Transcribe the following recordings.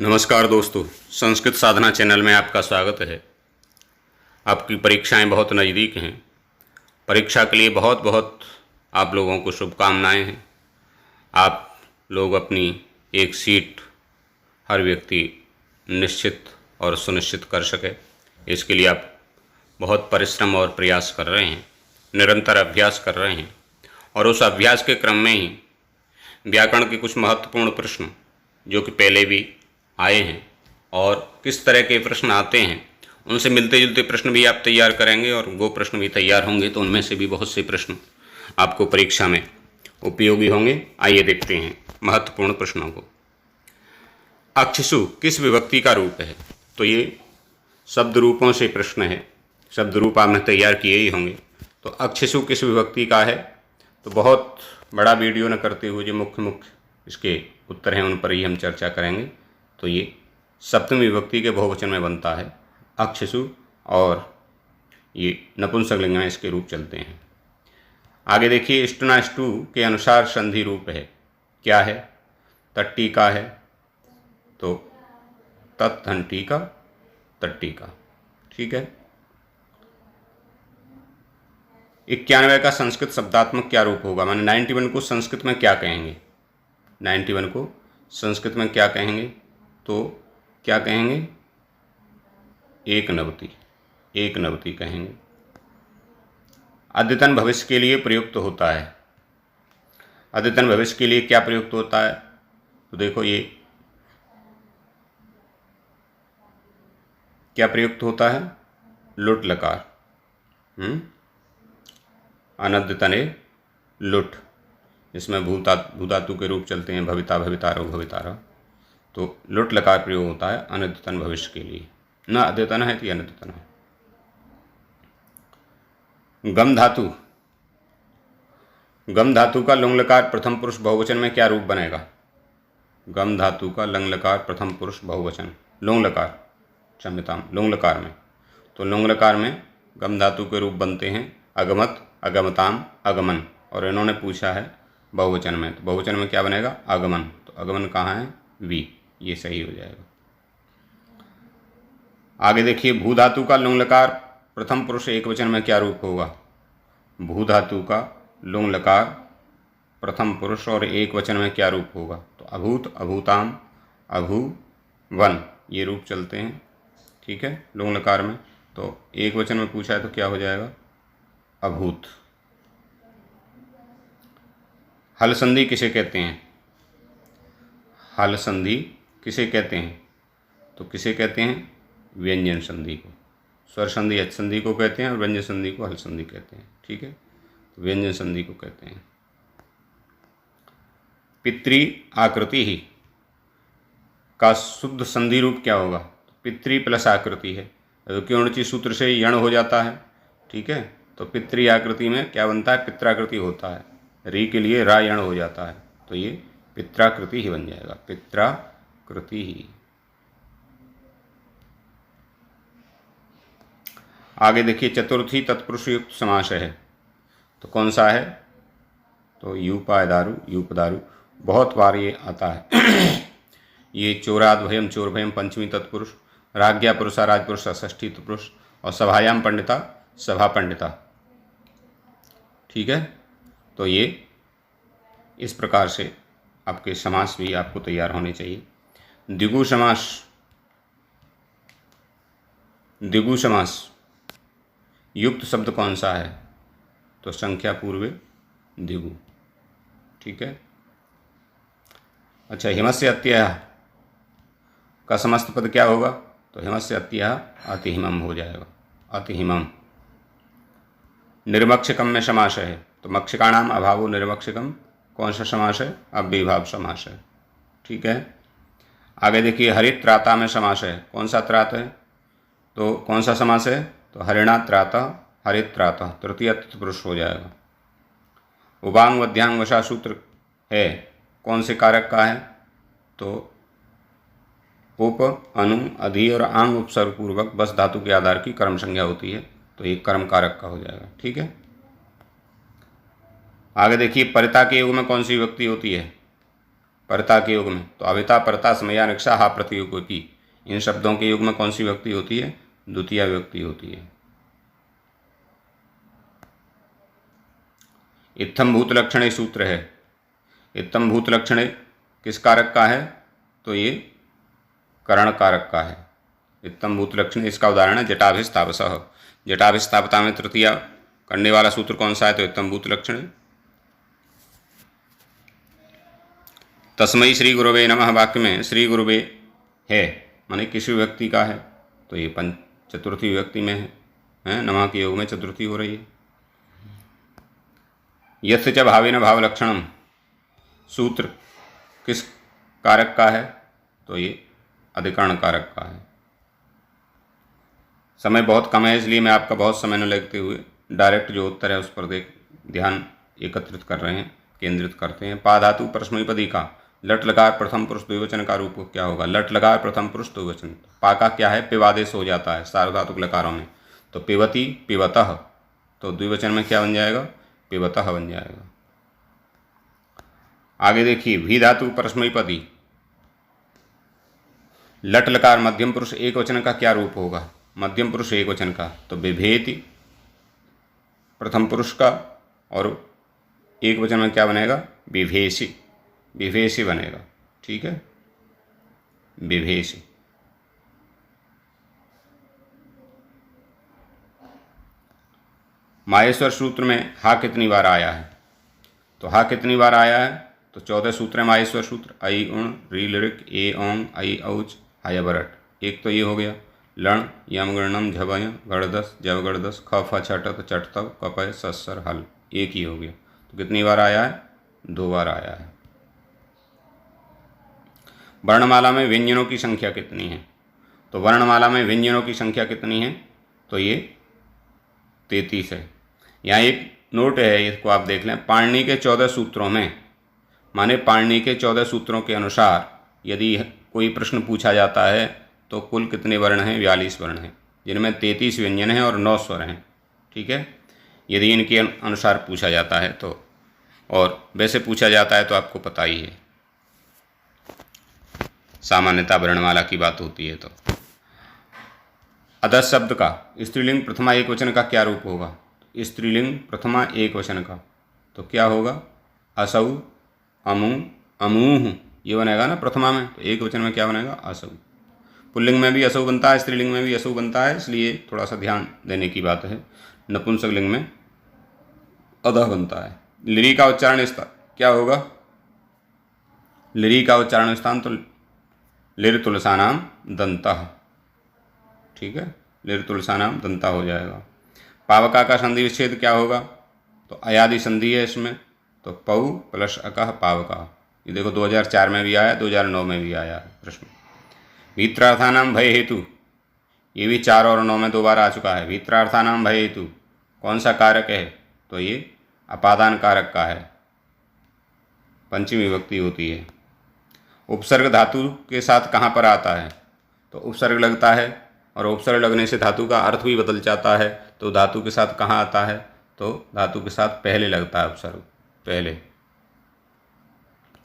नमस्कार दोस्तों, संस्कृत साधना चैनल में आपका स्वागत है। आपकी परीक्षाएं बहुत नज़दीक हैं। परीक्षा के लिए बहुत बहुत आप लोगों को शुभकामनाएं हैं। आप लोग अपनी एक सीट हर व्यक्ति निश्चित और सुनिश्चित कर सके, इसके लिए आप बहुत परिश्रम और प्रयास कर रहे हैं, निरंतर अभ्यास कर रहे हैं। और उस अभ्यास के क्रम में ही व्याकरण के कुछ महत्वपूर्ण प्रश्न जो कि पहले भी आए हैं और किस तरह के प्रश्न आते हैं उनसे मिलते जुलते प्रश्न भी आप तैयार करेंगे, और वो प्रश्न भी तैयार होंगे तो उनमें से भी बहुत से प्रश्न आपको परीक्षा में उपयोगी होंगे। आइए देखते हैं महत्वपूर्ण प्रश्नों को। अक्षसु किस विभक्ति का रूप है? तो ये शब्द रूपों से प्रश्न है। शब्द रूप आपने तैयार किए ही होंगे। तो अक्षसु किस विभक्ति का है? तो बहुत बड़ा वीडियो न करते हुए जो मुख्य इसके उत्तर हैं उन पर ही हम चर्चा करेंगे। तो ये सप्तमी विभक्ति के बहुवचन में बनता है अक्षसु, और ये नपुंसकलिंग में इसके रूप चलते हैं। आगे देखिए, इष्टनाष्टु के अनुसार संधि रूप है, क्या है? तट्टी का है, तो तत्थंटी का, तट्टी का। ठीक है। 91 का संस्कृत शब्दात्मक क्या रूप होगा? माने 91 को संस्कृत में क्या कहेंगे? 91 को संस्कृत में क्या कहेंगे? तो क्या कहेंगे? एक नवति, एक नवति कहेंगे। अद्यतन भविष्य के लिए प्रयुक्त होता है। अद्यतन भविष्य के लिए क्या प्रयुक्त होता है? तो देखो, ये क्या प्रयुक्त होता है? लुट लकार। अनद्यतने लुट, इसमें भूधातु के रूप चलते हैं भविता, भवितारो, भवितारा। तो लुट लकार प्रयोग होता है अनद्यतन भविष्य के लिए। न अद्यतन है तो अनद्यतन है। गम धातु, गम धातु का लुंग लकार प्रथम पुरुष बहुवचन में क्या रूप बनेगा? गम धातु का लंग लकार प्रथम पुरुष बहुवचन, लुंग लकार, क्षम्यताम, लुंग लकार में। तो लुंग लकार में गम धातु के रूप बनते हैं अगमत, अगमताम, अगमन। और इन्होंने पूछा है बहुवचन में, तो बहुवचन में क्या बनेगा? आगमन। तो आगमन कहाँ है? वी, ये सही हो जाएगा। आगे देखिए, भू धातु का लुंग लकार प्रथम पुरुष एक वचन में क्या रूप होगा? भू धातु का लुंग लकार प्रथम पुरुष और एक वचन में क्या रूप होगा? तो अभूत, अभूताम, अभूवन, ये रूप चलते हैं। ठीक है, लुंग लकार में। तो एक वचन में पूछा है तो क्या हो जाएगा? अभूत। हल संधि किसे कहते हैं? हल संधि किसे कहते हैं? तो किसे कहते हैं? व्यंजन संधि को। स्वर संधि हच संधि को कहते हैं और व्यंजन संधि को हल संधि कहते हैं। ठीक है, तो व्यंजन संधि को कहते हैं। पितृ आकृति ही का शुद्ध संधि रूप क्या होगा? तो पितृ प्लस आकृति है, क्योंचि सूत्र से यण हो जाता है। ठीक है, तो पितृ आकृति में क्या बनता है? पित्राकृति होता है। री के लिए रा यण हो जाता है, तो ये पित्राकृति ही बन जाएगा, पित्राकृति ही। आगे देखिए, चतुर्थी तत्पुरुष युक्त समास है, तो कौन सा है? तो यूपादारु, यूपदारु, बहुत बार ये आता है। ये चोराद्वयम, चोरभयम पंचमी तत्पुरुष, राज्ञा पुरुषा, राजपुरुषा षष्ठी तत्पुरुष, और सभायाम पंडिता, सभा पंडिता। ठीक है, तो ये इस प्रकार से आपके समास भी आपको तैयार होने चाहिए। द्विगु समास, द्विगु समास युक्त शब्द कौन सा है? तो संख्या पूर्वे द्विगु। ठीक है। अच्छा, हिमस्य अत्ययः का समस्त पद क्या होगा? तो हिमस्य अत्ययः अतिहिमम हो जाएगा, अतिहिमम। निर्मक्षकम में समास है, तो मक्षिकाणाम अभावो निर्मक्षकम, कौन सा समास है? अव्ययीभाव समास है। ठीक है। आगे देखिए, हरित त्राता में समास है, कौन सा त्रात है? तो कौन सा समास है? तो हरिणा त्राता, हरित त्राता, तृतीय तत्पुरुष हो जाएगा। उबांग वध्यांग वशा सूत्र है, कौन से कारक का है? तो उप, अनु, अधि और आंग उपसर्ग पूर्वक बस धातु के आधार की कर्म संज्ञा होती है, तो ये कर्म कारक का हो जाएगा। ठीक है। आगे देखिए, परिता के युग में कौन सी विभक्ति होती है? परता के युग में, तो अविता परता समया निक्षा हा प्रतियोगी, इन शब्दों के युग में कौन सी विभक्ति होती है? द्वितीय विभक्ति होती है। इत्थम भूत लक्षणे सूत्र है। इत्थम भूत लक्षणे किस कारक का है? तो ये करण कारक का है। इत्थम भूत लक्षणे, इसका उदाहरण है जटाभिस्तावसः। जटाभिस्तावता में तृतीया करने वाला सूत्र कौन सा है? तो इत्थम भूत लक्षणे। तस्मै श्री गुरुवे नमः वाक्य में श्री गुरुवे है माने किसी व्यक्ति का है, तो ये चतुर्थी विभक्ति में है, नमः के योग में चतुर्थी हो रही है। यस्य च भावेन भाव लक्षणम, सूत्र किस कारक का है? तो ये अधिकरण कारक का है। समय बहुत कम है, इसलिए मैं आपका बहुत समय न लगते हुए डायरेक्ट जो उत्तर है उस पर ध्यान एकत्रित कर रहे हैं, केंद्रित करते हैं। पा धातु परस्मैपदी का लट लकार प्रथम पुरुष द्विवचन का रूप क्या होगा? लट लकार प्रथम पुरुष द्विवचन। पा का क्या है? पिवादेश हो जाता है सार्वधातुक लकारों में, तो पिबती पिबतः, तो द्विवचन में क्या बन जाएगा? पिबतः बन जाएगा। आगे देखिए, भी धातु परस्मैपदी लट लकार मध्यम पुरुष एक वचन का क्या रूप होगा? मध्यम पुरुष एक वचन का, तो बिभेति प्रथम पुरुष का, और एक वचन में क्या बनेगा? विभेषि, विभेषि बनेगा। ठीक है, विभेषि। माहेश्वर सूत्र में हा कितनी बार आया है? तो हा कितनी बार आया है? तो 14 सूत्र है माहेश्वर सूत्र। आई उण री लिरिक ए ओंग आई औच हाय बरट। एक तो ये हो गया, लण यम गणनम झबय गणदस जब गणदस ख फ छट चटतव कपय सस्सर हल, एक ही हो गया। तो कितनी बार आया है? 2 बार आया है। वर्णमाला में व्यंजनों की संख्या कितनी है? तो वर्णमाला में व्यंजनों की संख्या कितनी है? तो ये 33 है। यहाँ एक नोट है, इसको आप देख लें। पाणिनि के 14 सूत्रों में, माने पाणिनि के 14 सूत्रों के अनुसार यदि कोई प्रश्न पूछा जाता है तो कुल कितने वर्ण हैं? 42 वर्ण हैं, जिनमें 33 व्यंजन हैं और 9 स्वर हैं। ठीक है, यदि इनके अनुसार पूछा जाता है तो, और वैसे पूछा जाता है तो आपको पता ही है, सामान्यतः वर्णमाला की बात होती है। तो अदस शब्द का स्त्रीलिंग प्रथमा एक वचन का क्या रूप होगा? स्त्रीलिंग प्रथमा एक वचन का तो क्या होगा? असौ अमु अमूह, ये बनेगा ना प्रथमा में, तो एक वचन में क्या बनेगा? असौ। पुल्लिंग में भी असौ बनता है, स्त्रीलिंग में भी असौ बनता है, इसलिए थोड़ा सा ध्यान देने की बात है। नपुंसक लिंग में अदह बनता है। लिरी का उच्चारण स्थान क्या होगा? लिरी का उच्चारण स्थान तो लिर तुलसानाम दंतः। ठीक है, लिर तुलसानाम दंता हो जाएगा। पावका का संधि विच्छेद क्या होगा? तो अयादि संधि है इसमें, तो पौ प्लस अकः पावका। ये देखो 2004 में भी आया, 2009 में भी आया है प्रश्न। भीत्रार्थानाम भय हेतु, ये भी 4 और 9 में 2 बार आ चुका है। भीत्रार्थानाम भय हेतु कौन सा कारक है? तो ये अपादान कारक का है, पंचमी विभक्ति होती है। उपसर्ग धातु के साथ कहाँ पर आता है? तो उपसर्ग लगता है, और उपसर्ग लगने से धातु का अर्थ भी बदल जाता है। तो धातु के साथ कहाँ आता है? तो धातु के साथ पहले लगता है उपसर्ग, पहले।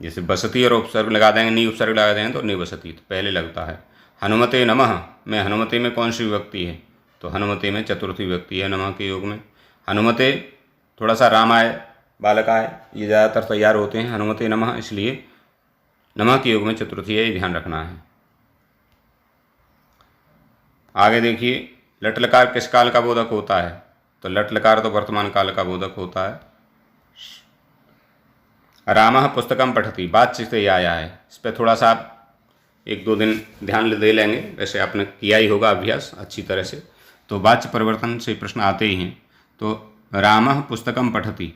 जैसे बसती और उपसर्ग लगा देंगे, नी उपसर्ग लगा देंगे तो निबसती, तो पहले लगता है। हनुमते नमः में हनुमते में कौन सी विभक्ति है? तो हनुमते में चतुर्थी विभक्ति है नमः के योग में। हनुमते थोड़ा सा रामाय बालकाय ये ज़्यादातर तैयार होते हैं, हनुमते नमः, इसलिए नमः के योग में चतुर्थी है, ये ध्यान रखना है। आगे देखिए, लट लकार किस काल का बोधक होता है? तो लट लकार तो वर्तमान काल का बोधक होता है। रामः पुस्तकम पठति, बातचीत से आया है, इस पर थोड़ा सा आप 1-2 दिन ध्यान दे लेंगे, वैसे आपने किया ही होगा अभ्यास अच्छी तरह से। तो वाच्य परिवर्तन से प्रश्न आते ही हैं। तो रामः पुस्तकम पठति,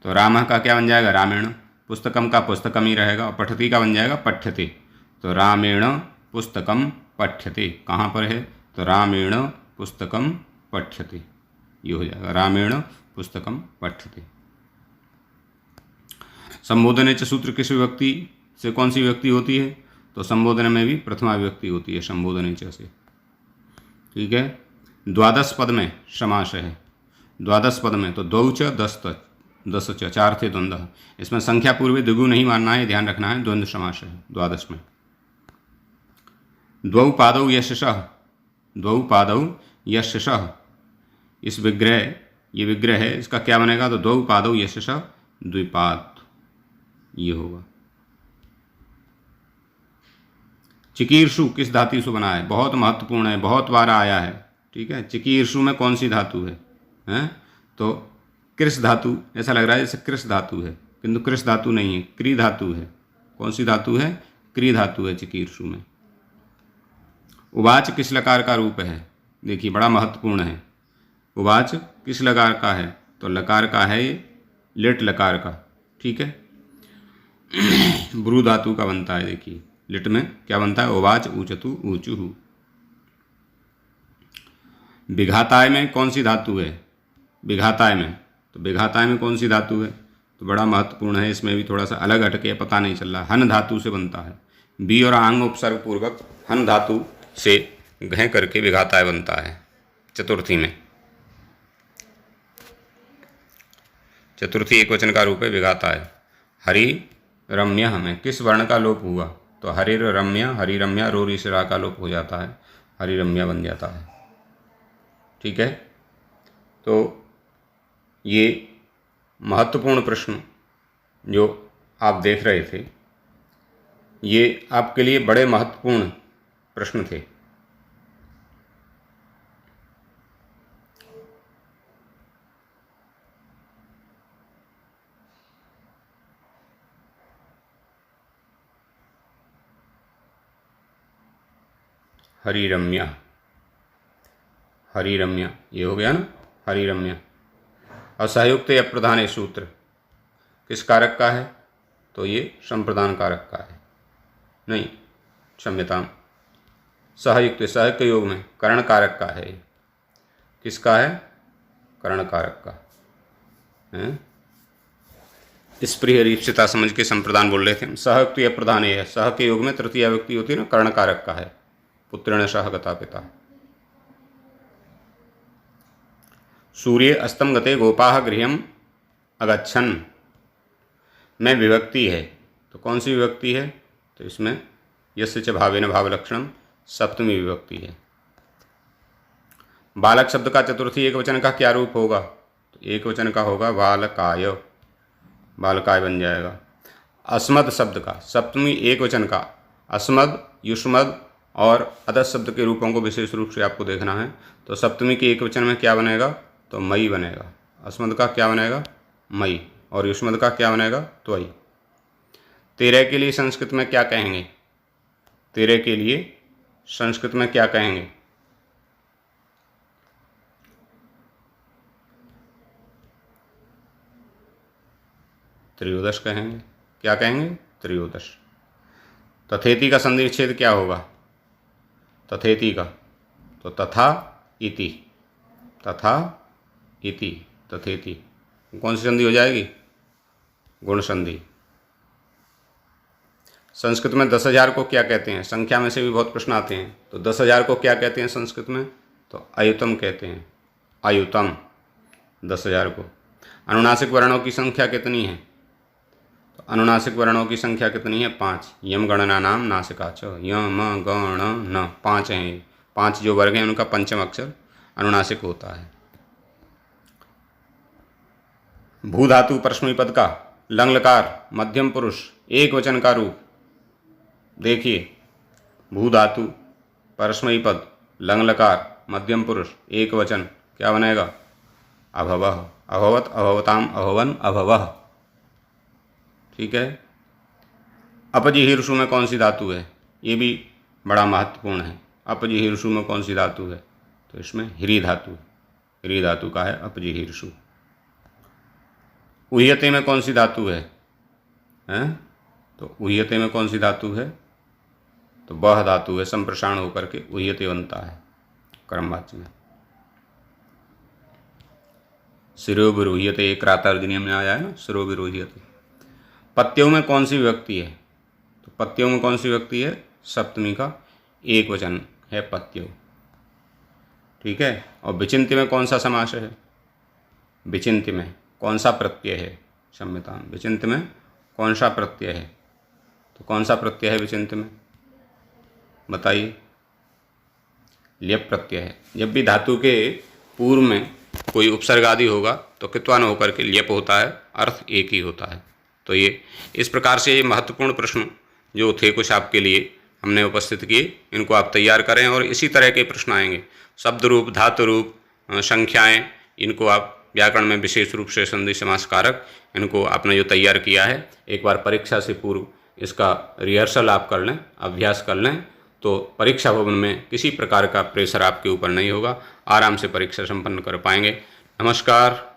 तो रामः का क्या बन जाएगा? रामेण। पुस्तकम का पुस्तकम ही रहेगा, और पठति का बन जाएगा पठ्यते। तो रामेण पुस्तकम पठ्यते कहाँ पर है? तो रामेण पुस्तकम पठ्यते, ये हो जाएगा रामेण पुस्तकम पठ्यते। संबोधने च सूत्र किस विभक्ति से कौन सी विभक्ति होती है? तो संबोधन में भी प्रथमा विभक्ति होती है संबोधने च से। ठीक है, द्वादश पद में समास है। द्वादश पद में तो द्वौ च दस्त, दस चार थे द्वंद्व। इसमें संख्या पूर्वी द्विगु नहीं मानना है, ध्यान रखना है, द्वंद्व समास है द्वादश में। द्वौ पादौ यशसः, द्वौ पादौ यशसः, इस विग्रह, ये विग्रह है, इसका क्या बनेगा? तो द्वौ पादौ यशसः द्विपाद, ये होगा। चिकीर्षु किस धातु से बना है? बहुत महत्वपूर्ण है, बहुत बार आया है, ठीक है। चिकीर्षु में कौन सी धातु है? हैं? तो कृष धातु, ऐसा लग रहा है जैसे कृष धातु है, किंतु कृष धातु नहीं है, क्री धातु है। कौन सी धातु है? क्री धातु है चिकीर्षु में। उवाच किस लकार का रूप है? देखिए बड़ा महत्वपूर्ण है। उवाच किस लकार का है? तो लकार का है ये, लिट लकार का, ठीक है। ब्रू धातु का बनता है। देखिए लिट में क्या बनता है? उवाच ऊचतु ऊचुहु। विघाताय में कौन सी धातु है? विघाताय में, तो विघाताय में कौन सी धातु है? तो बड़ा महत्वपूर्ण है, इसमें भी थोड़ा सा अलग हटके पता नहीं चल रहा। हन धातु से बनता है। बी और आंग उपसर्ग पूर्वक हन धातु से घ करके विघाताय बनता है चतुर्थी में। चतुर्थी एक वचन का रूप है विघाताय। हरि रम्य में किस वर्ण का लोप हुआ? तो हरिर रम्य, हरि रम्य, रो री सिरा का लोप हो जाता है, हरि रम्य बन जाता है, ठीक है। तो ये महत्वपूर्ण प्रश्न जो आप देख रहे थे, ये आपके लिए बड़े महत्वपूर्ण प्रश्न थे। हरि रम्य, हरि रम्य, ये हो गया ना, हरि रम्य। और सहयुक्त अप्रधान सूत्र किस कारक का है? तो ये संप्रदान कारक का है, नहीं क्षम्यताम, सहयुक्त, सह के योग में कर्ण कारक का है। किसका है? कर्ण कारक का है। स्प्रिय रीप्सिता समझ के संप्रदान बोल रहे थे हम। सहयुक्त अप्रधान है, सह के योग में तृतीय व्यक्ति होती है ना, कर्ण कारक का है। पुत्रेण सह गता पिता। सूर्य अस्तम गते गोपाः गृहम् अगच्छन् में विभक्ति है, तो कौन सी विभक्ति है? तो इसमें यस्य च भावेन भावलक्षणम सप्तमी विभक्ति है। बालक शब्द का चतुर्थी एक वचन का क्या रूप होगा? तो एक वचन का होगा बालकाय, बालकाय बन जाएगा। अस्मद शब्द का सप्तमी एक वचन का, अस्मद, युष्मद और अदस शब्द के रूपों को विशेष रूप से आपको देखना है। तो सप्तमी के एक वचन में क्या बनेगा? तो मई बनेगा। अस्मद का क्या बनेगा? मई। और युष्मद का क्या बनेगा? त्वयि। तेरह के लिए संस्कृत में क्या कहेंगे? तेरह के लिए संस्कृत में क्या कहेंगे? त्रयोदश कहेंगे। क्या कहेंगे? त्रयोदश। तथेति का संधि विच्छेद क्या होगा? तथेति का, तो तथा इति, तथा इति, तथेति। कौन सी संधि हो जाएगी? गुण संधि। संस्कृत में 10,000 को क्या कहते हैं? संख्या में से भी बहुत प्रश्न आते हैं। तो 10,000 को क्या कहते हैं संस्कृत में? तो अयुतम कहते हैं, अयुतम 10,000 को। अनुनासिक वर्णों की संख्या कितनी है? तो अनुनासिक वर्णों की संख्या कितनी है? 5। यम गणना नाम नासिका च, यम गण न, 5 हैं। 5 जो वर्ग हैं उनका पंचम अक्षर अनुनासिक होता है। भू धातु परस्मैपद पद का लंग लकार मध्यम पुरुष एक वचन का रूप देखिए। भू धातु परस्मैपद पद लंग लकार मध्यम पुरुष एक वचन क्या बनेगा? अभवः, अभवत, अभवताम, अभवन, अभवः, ठीक है। अपजिहीर्षु में कौन सी धातु है? ये भी बड़ा महत्वपूर्ण है। अपजिहीर्षु में कौन सी धातु है? तो इसमें ह्री धातु, ह्री धातु का है अपजिहीर्षु। उह्यते में कौन सी धातु है? हैं? तो उह्यते में कौन सी धातु है? तो वह धातु है, संप्रसारण होकर के उह्यते बनता है कर्मवाच्य में। शिरोविरोह्यते, एक रातार्जनीय में आया है ना, शिरोविरोह्यते। पत्यों में कौन सी विभक्ति है? तो पत्यों में कौन सी विभक्ति है? सप्तमी का एक वचन है पत्यों, ठीक है। और विचिन्ति में कौन सा समास है? विचिन्ति में कौन सा प्रत्यय है? क्षम्यतां, विचिन्त में कौन सा प्रत्यय है? तो कौन सा प्रत्यय है विचिन्त में? बताइए। ल्यप प्रत्यय है। जब भी धातु के पूर्व में कोई उपसर्ग आदि होगा तो कित्वा न होकर के ल्यप होता है, अर्थ एक ही होता है। तो ये इस प्रकार से महत्वपूर्ण प्रश्न जो थे कुछ आपके लिए हमने उपस्थित किए, इनको आप तैयार करें और इसी तरह के प्रश्न आएंगे। शब्द रूप, धातु रूप, संख्याएं, इनको आप व्याकरण में विशेष रूप से संधि समास कारक, इनको आपने जो तैयार किया है, एक बार परीक्षा से पूर्व इसका रिहर्सल आप कर लें, अभ्यास कर लें, तो परीक्षा भवन में किसी प्रकार का प्रेशर आपके ऊपर नहीं होगा, आराम से परीक्षा संपन्न कर पाएंगे। नमस्कार।